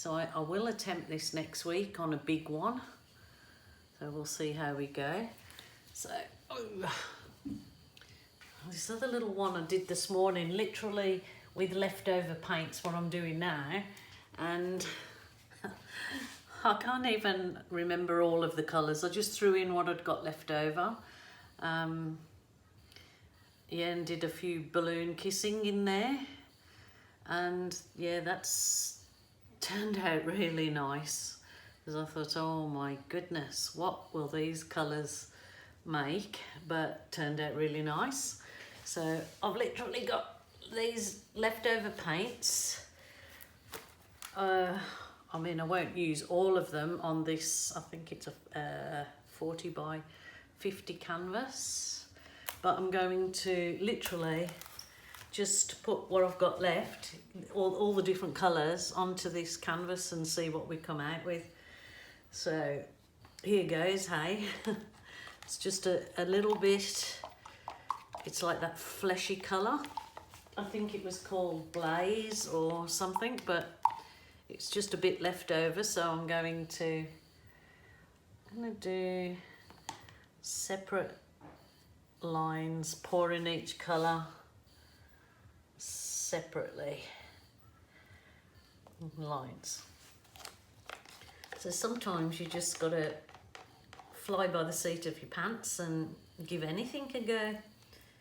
So I will attempt this next week on a big one. So we'll see how we go. So this other little one I did this morning, literally with leftover paints, what I'm doing now. And I can't even remember all of the colours. I just threw in what I'd got left over. Yeah, and did a few balloon kissing in there. And yeah, that's turned out really nice. Because I thought, oh my goodness, what will these colours make? But turned out really nice. So I've literally got these leftover paints. I mean, I won't use all of them on this. I think it's a 40 by 50 canvas. But I'm going to literally just put what I've got left, all the different colours, onto this canvas and see what we come out with. So here goes, hey. It's just a little bit, it's like that fleshy colour. I think it was called Blaze or something, but it's just a bit left over. So I'm going to do separate lines, pour in each colour separately. Lines. So sometimes you just got to fly by the seat of your pants and give anything a go,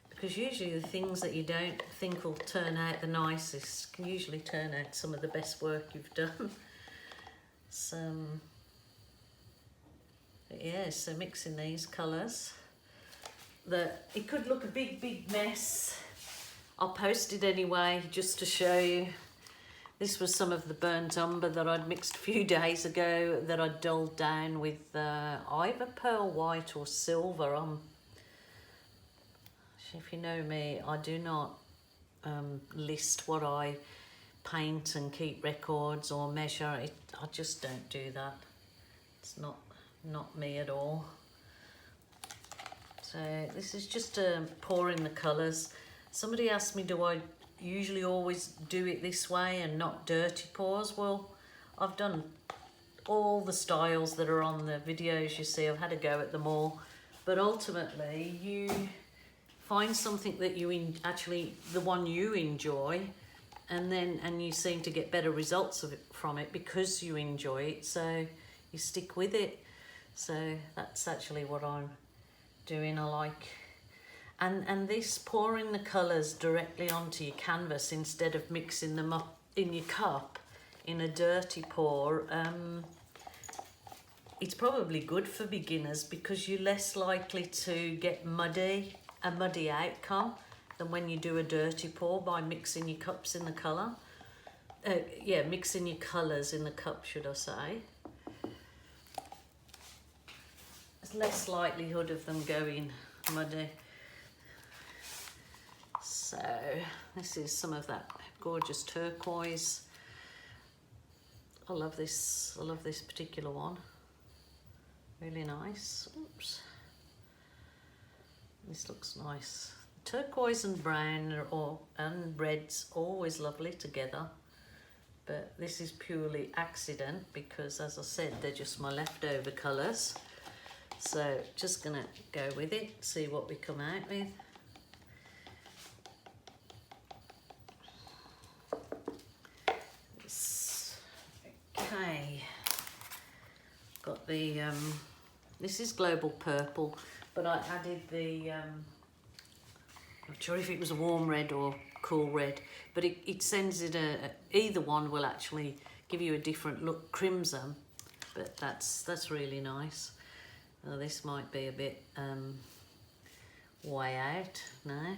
because usually the things that you don't think will turn out the nicest can usually turn out some of the best work you've done. So yeah, so mixing these colours. It could look a big mess. I'll post it anyway just to show you. This was some of the burnt umber that I'd mixed a few days ago that I dulled down with either pearl white or silver. If you know me, I do not list what I paint and keep records or measure. I just don't do that. It's not me at all. So this is just pouring the colours. Somebody asked me, do I usually always do it this way and not dirty pours? Well, I've done all the styles that are on the videos you see. I've had a go at them all. But ultimately, you find something that you actually, the one you enjoy, and you seem to get better results from it because you enjoy it. So you stick with it. So that's actually what I'm doing. I like, and this pouring the colours directly onto your canvas instead of mixing them up in your cup in a dirty pour, it's probably good for beginners because you're less likely to get a muddy outcome than when you do a dirty pour by mixing your cups in the colour. Mixing your colours in the cup, should I say. There's less likelihood of them going muddy. So this is some of that gorgeous turquoise. I love this particular one. Really nice. Oops. This looks nice. Turquoise and brown and red's always lovely together. But this is purely accident because, as I said, they're just my leftover colours. So just gonna go with it, see what we come out with. Okay, got the this is Global Purple, but I added the I'm not sure if it was a warm red or cool red, but it sends it either one will actually give you a different look, crimson, but that's really nice. This might be a bit way out now.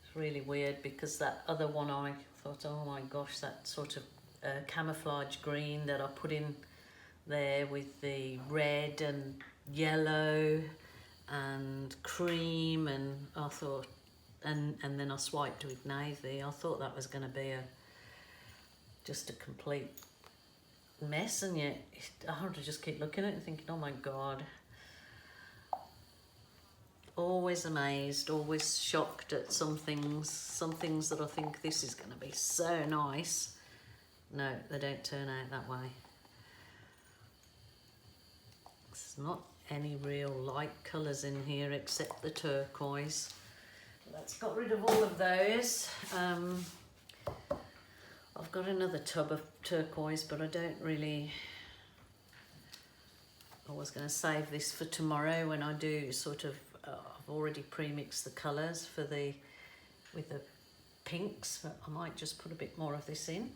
It's really weird because that other one I thought, oh my gosh, that sort of camouflage green that I put in there with the red and yellow and cream, and I thought, and then I swiped with navy. I thought that was going to be just a complete mess, and yet I had to just keep looking at it and thinking, oh my god. always amazed, always shocked at some things that I think this is going to be so nice. No, they don't turn out that way. There's not any real light colours in here except the turquoise. Let's got rid of all of those. I've got another tub of turquoise, but I don't really... I was going to save this for tomorrow when I do sort of... I've already pre-mixed the colours for with the pinks, but I might just put a bit more of this in.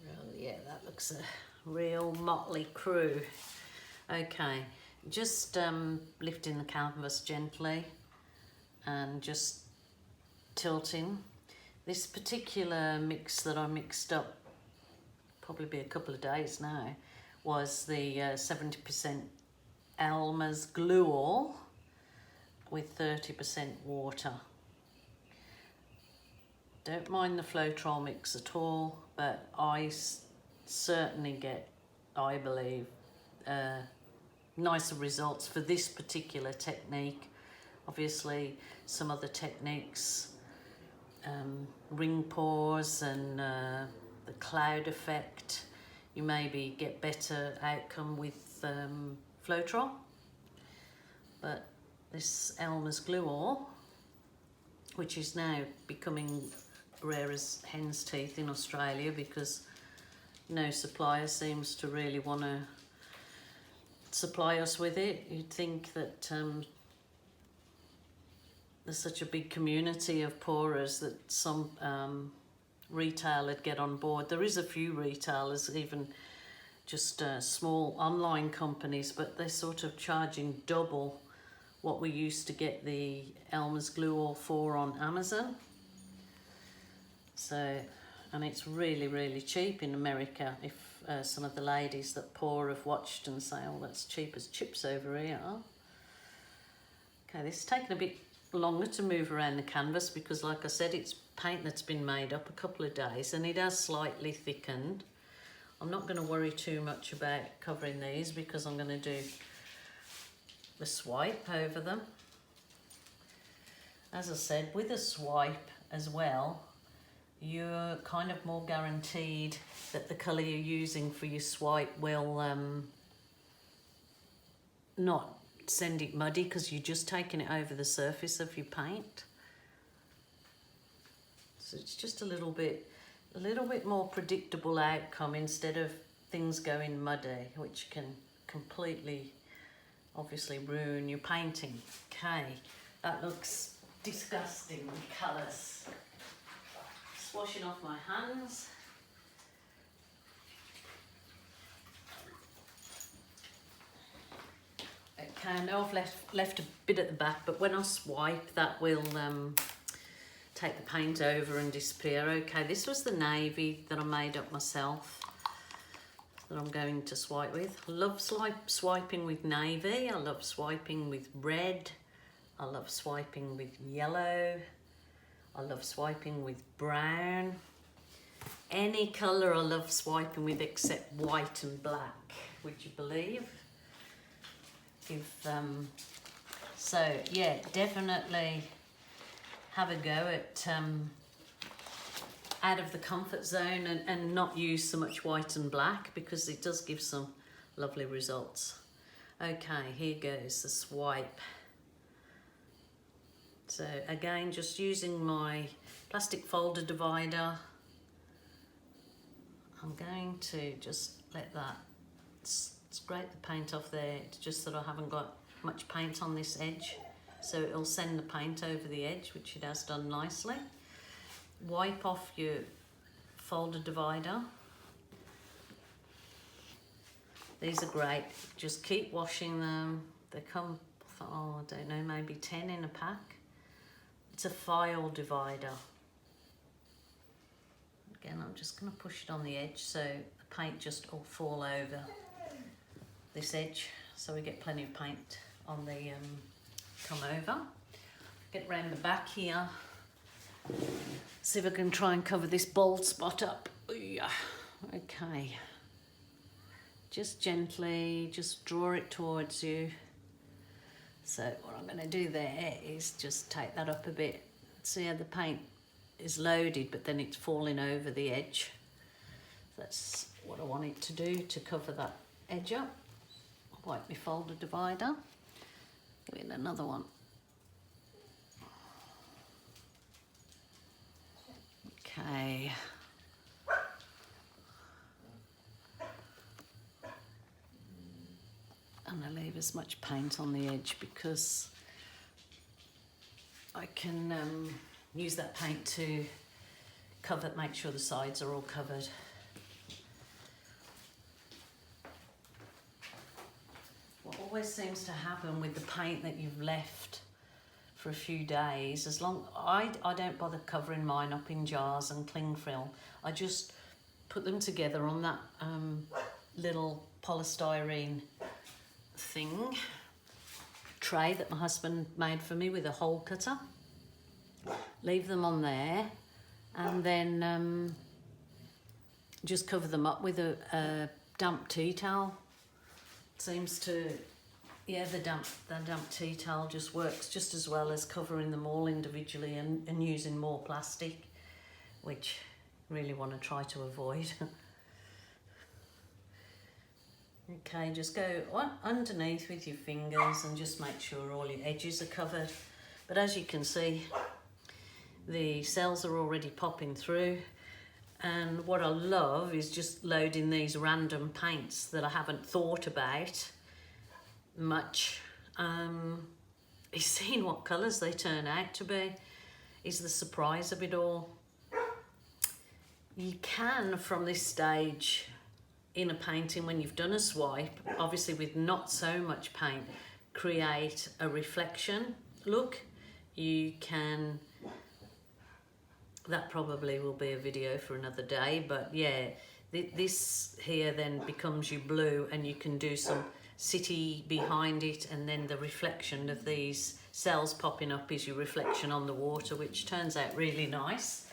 Oh yeah, that looks a real motley crew. Okay, just lifting the canvas gently and just tilting. This particular mix that I mixed up, probably be a couple of days now, was the 70% Elmer's glue all with 30% water. Don't mind the Floetrol mix at all, but I certainly get, I believe, nicer results for this particular technique. Obviously, some other techniques, ring pours and the cloud effect, you maybe get better outcome with Floetrol, but this Elmer's glue all, which is now becoming rare as hen's teeth in Australia because no supplier seems to really want to supply us with it. You'd think that there's such a big community of pourers that some retail would get on board. There is a few retailers, even just small online companies, but they're sort of charging double what we used to get the Elmer's glue all for on Amazon. So, and it's really, really cheap in America. If some of the ladies that pour have watched and say, oh, that's cheap as chips over here. Okay, this is taking a bit longer to move around the canvas because, like I said, it's paint that's been made up a couple of days and it has slightly thickened. I'm not going to worry too much about covering these because I'm going to do the swipe over them. As I said, with a swipe as well, you're kind of more guaranteed that the colour you're using for your swipe will not send it muddy because you're just taking it over the surface of your paint. So it's just a little bit more predictable outcome instead of things going muddy, which can completely obviously ruin your painting. Okay, that looks disgusting with colours. Just washing off my hands. Okay, I know I've left a bit at the back, but when I swipe, that will take the paint over and disappear. Okay, this was the navy that I made up myself that I'm going to swipe with. I love swiping with navy. I love swiping with red. I love swiping with yellow. I love swiping with brown. Any colour I love swiping with except white and black, would you believe? So yeah, definitely have a go at out of the comfort zone and not use so much white and black because it does give some lovely results. Okay, here goes the swipe. So again, just using my plastic folder divider, I'm going to just let that scrape the paint off there. It's just that I haven't got much paint on this edge, so it'll send the paint over the edge, which it has done nicely. Wipe off your folder divider. These are great. Just keep washing them. They come, oh, I don't know, maybe 10 in a pack. It's a file divider. Again, I'm just going to push it on the edge so the paint just will fall over this edge, so we get plenty of paint on the come over. Get round the back here. See if I can try and cover this bald spot up. Yeah. Okay. just gently, just draw it towards you. So what I'm going to do there is just take that up a bit. See how the paint is loaded, but then it's falling over the edge. That's what I want it to do, to cover that edge up. Wipe my folder divider with another one. Okay. And I leave as much paint on the edge because I can use that paint to cover, make sure the sides are all covered. What always seems to happen with the paint that you've left for a few days, as long I don't bother covering mine up in jars and cling film. I just put them together on that little polystyrene tray that my husband made for me with a hole cutter. Leave them on there and then just cover them up with a damp tea towel. Seems to, yeah, the damp tea towel just works just as well as covering them all individually and using more plastic, which I really want to try to avoid. Okay, just go underneath with your fingers and just make sure all your edges are covered. But as you can see, the cells are already popping through. And what I love is just loading these random paints that I haven't thought about much. Is seeing what colours they turn out to be is the surprise of it all. You can, from this stage in a painting, when you've done a swipe, obviously with not so much paint, create a reflection look. You can, that probably will be a video for another day, but yeah, this here then becomes your blue and you can do some city behind it, and then the reflection of these cells popping up is your reflection on the water, which turns out really nice.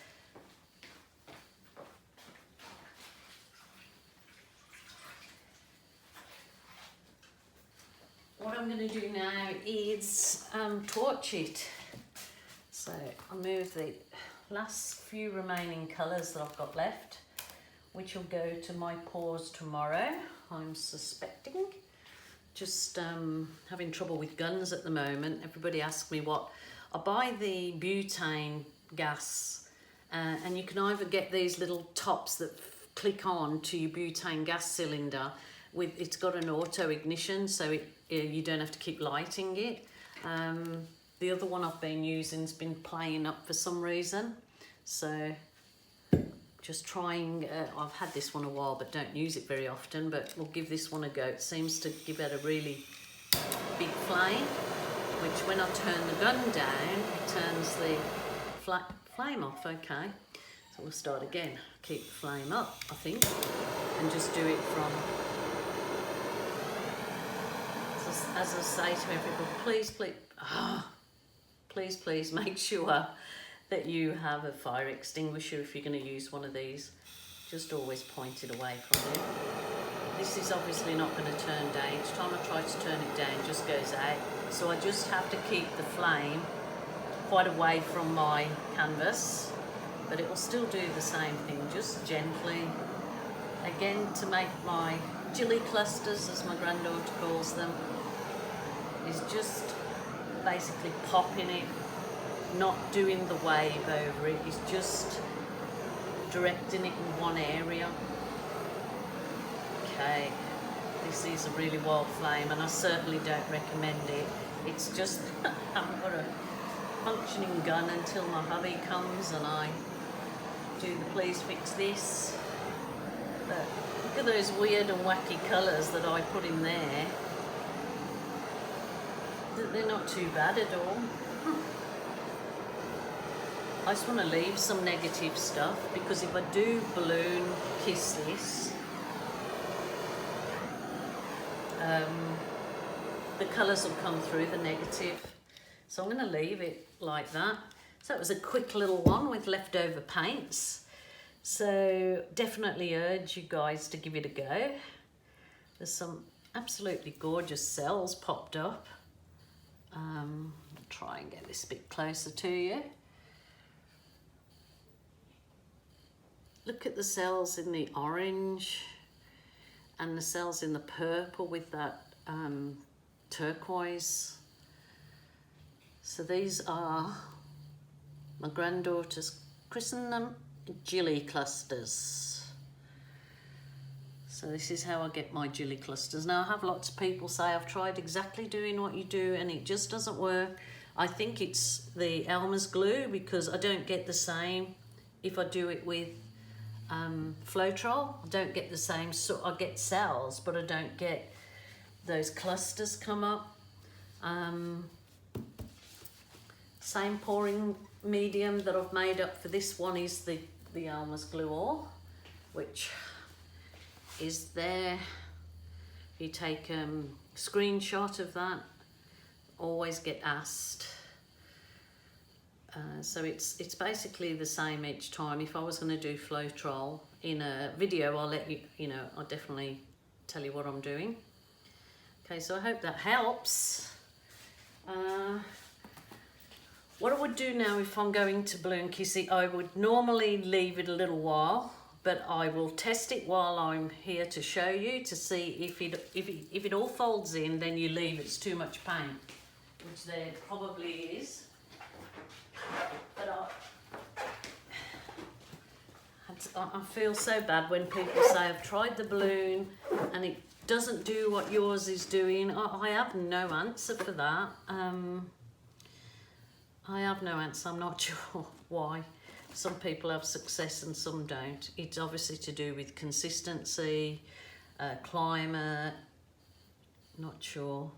What I'm going to do now is torch it. So I'll move the last few remaining colours that I've got left, which will go to my pours tomorrow, I'm suspecting. Just having trouble with guns at the moment. Everybody asks me what. I buy the butane gas and you can either get these little tops that click on to your butane gas cylinder. It's got an auto ignition, so you don't have to keep lighting it. The other one I've been using has been playing up for some reason, so just trying. I've had this one a while but don't use it very often, but we'll give this one a go. It seems to give it a really big flame, which when I turn the gun down, it turns the flame off. Okay, so we'll start again. Keep the flame up, I think, and just do it from, as I say to everybody, please make sure that you have a fire extinguisher if you're going to use one of these. Just always point it away from you. This is obviously not going to turn down. Each time I try to turn it down, it just goes out. So I just have to keep the flame quite away from my canvas, but it will still do the same thing, just gently. Again, to make my chili clusters, as my granddaughter calls them, is just basically popping it, not doing the wave over it, is just directing it in one area. Okay, this is a really wild flame and I certainly don't recommend it. It's just, I haven't got a functioning gun until my hubby comes and I do the please fix this. But look at those weird and wacky colours that I put in there. They're not too bad at all. I just want to leave some negative stuff, because if I do balloon kiss this, the colours will come through, the negative. So I'm going to leave it like that. So that was a quick little one with leftover paints. So definitely urge you guys to give it a go. There's some absolutely gorgeous cells popped up. I'll try and get this a bit closer to you. Look at the cells in the orange and the cells in the purple with that turquoise. So these are my granddaughter's chrysanthemum gilly clusters. So this is how I get my gilly clusters. Now I have lots of people say I've tried exactly doing what you do and it just doesn't work. I think it's the Elmer's glue because I don't get the same if I do it with Floetrol. I don't get the same, so I get cells but I don't get those clusters come up. Same pouring medium that I've made up for this one is the Elmer's glue ore, which is there. You take a screenshot of that, always get asked. So it's basically the same each time. If I was going to do Floetrol in a video, I'll let you know, I'll definitely tell you what I'm doing. Okay, so I hope that helps. What I would do now if I'm going to balloon kiss it, I would normally leave it a little while, but I will test it while I'm here to show you to see if it all folds in, then you leave it's too much paint, which there probably is. But I feel so bad when people say I've tried the balloon and it doesn't do what yours is doing. I have no answer for that. I have no answer. I'm not sure why. Some people have success and some don't. It's obviously to do with consistency, climate, not sure.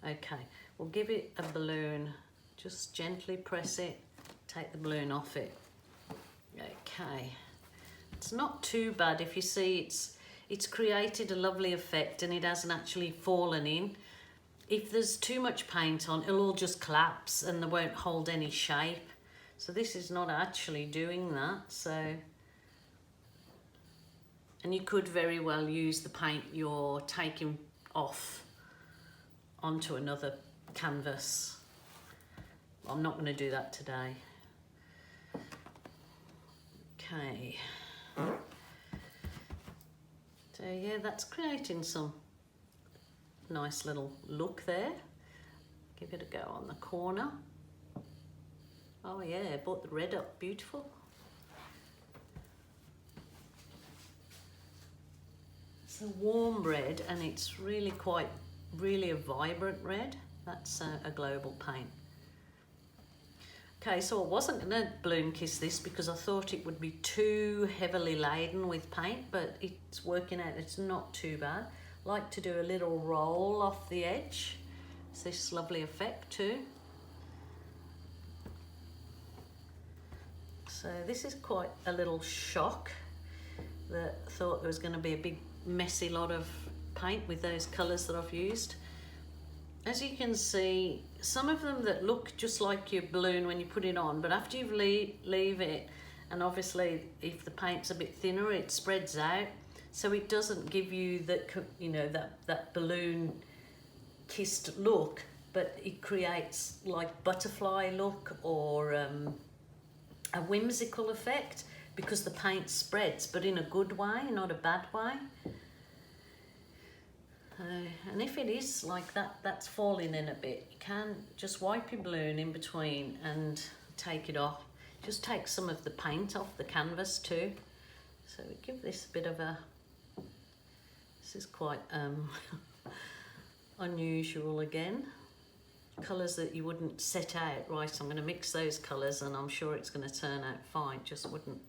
Okay, we'll give it a balloon. Just gently press it, take the balloon off it. Okay, it's not too bad. If you see, it's created a lovely effect and it hasn't actually fallen in. If there's too much paint on, it'll all just collapse and they won't hold any shape. So this is not actually doing that. So, and you could very well use the paint you're taking off onto another canvas. I'm not going to do that today. Okay. So yeah, that's creating some nice little look there. Give it a go on the corner. Oh yeah, brought the red up, beautiful. It's a warm red and it's really a vibrant red. That's a global paint. Okay, so I wasn't going to balloon kiss this because I thought it would be too heavily laden with paint, but it's working out, it's not too bad. I like to do a little roll off the edge. It's this lovely effect too. So this is quite a little shock. That I thought there was going to be a big messy lot of paint with those colours that I've used. As you can see, some of them that look just like your balloon when you put it on, but after you leave it, and obviously if the paint's a bit thinner, it spreads out, so it doesn't give you that, you know, that balloon kissed look, but it creates like butterfly look or a whimsical effect because the paint spreads, but in a good way, not a bad way. And if it is like that, that's falling in a bit, you can just wipe your balloon in between and take it off. Just take some of the paint off the canvas too. So we give this a bit of a, this is quite unusual again. Colours that you wouldn't set out. Right, I'm going to mix those colours and I'm sure it's going to turn out fine, just wouldn't.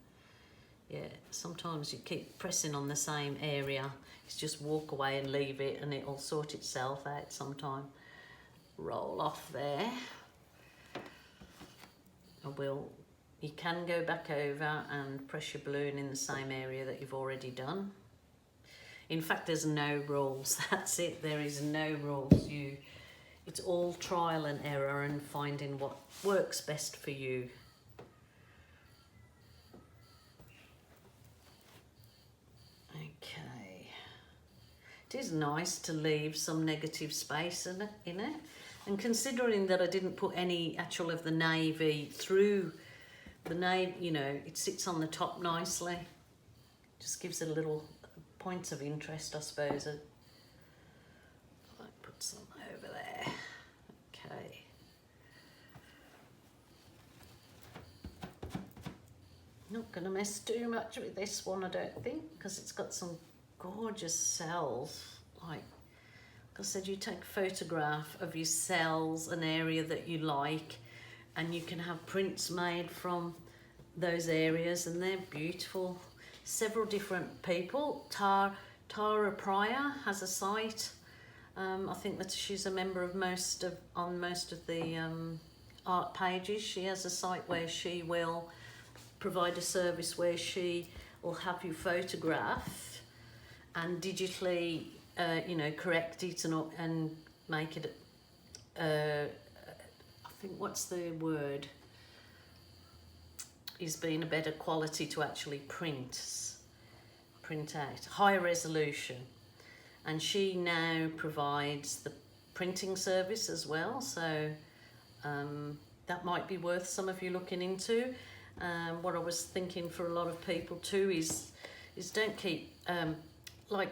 Yeah, sometimes you keep pressing on the same area. It's just walk away and leave it and it'll sort itself out sometime. Roll off there. You can go back over and press your balloon in the same area that you've already done. In fact, there's no rules. That's it. There is no rules. It's all trial and error and finding what works best for you. Okay. it is nice to leave some negative space in it. And considering that I didn't put any actual of the navy through the navy, you know, it sits on the top nicely. Just gives it a little point of interest, I suppose. I might put some over there. Okay. Not going to mess too much with this one, I don't think, because it's got some gorgeous cells. Like I said, you take a photograph of your cells, an area that you like, and you can have prints made from those areas, and they're beautiful. Several different people. Tara Pryor has a site. I think that she's a member of on most of the art pages. She has a site where she will provide a service where she will have you photograph and digitally, you know, correct it and make it. I think what's the word? Is being a better quality to actually print out, higher resolution. And she now provides the printing service as well, so that might be worth some of you looking into. What I was thinking for a lot of people too is don't keep, like,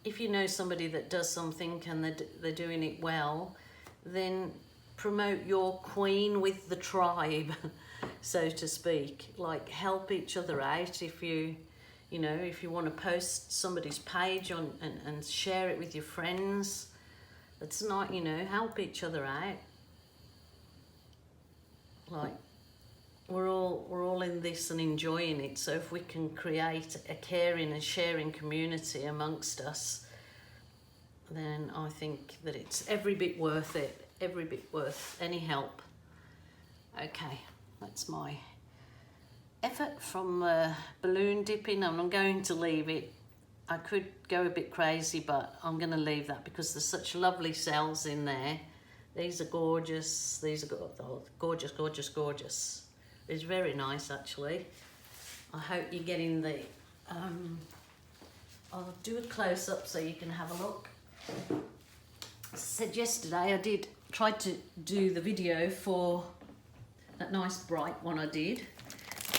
if you know somebody that does something and they're doing it well, then promote your queen with the tribe, so to speak. Like, help each other out. If you know, if you want to post somebody's page on and share it with your friends, it's not, you know, help each other out. Like, we're all in this and enjoying it, so if we can create a caring and sharing community amongst us, then I think that it's every bit worth it, every bit worth any help. Okay, that's my effort from balloon dipping, and I'm going to leave it. I could go a bit crazy, but I'm going to leave that because there's such lovely cells in there. These are gorgeous. These are gorgeous, gorgeous, gorgeous. It's very nice, actually. I hope you're getting the... I'll do a close-up so you can have a look. As I said yesterday, I tried to do the video for that nice bright one I did.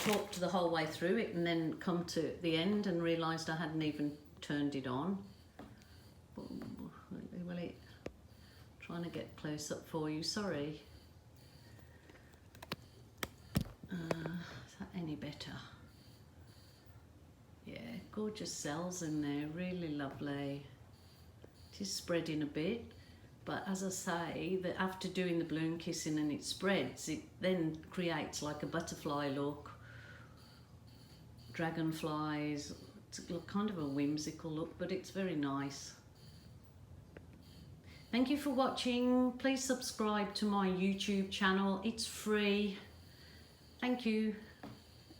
Talked the whole way through it and then come to the end and realised I hadn't even turned it on. Will it... Trying to get close up for you, sorry. Is that any better? Yeah, gorgeous cells in there, really lovely. It is spreading a bit, but as I say, that after doing the balloon kissing and it spreads, it then creates like a butterfly look, dragonflies. It's kind of a whimsical look, but it's very nice. Thank you for watching. Please subscribe to my YouTube channel. It's free. Thank you.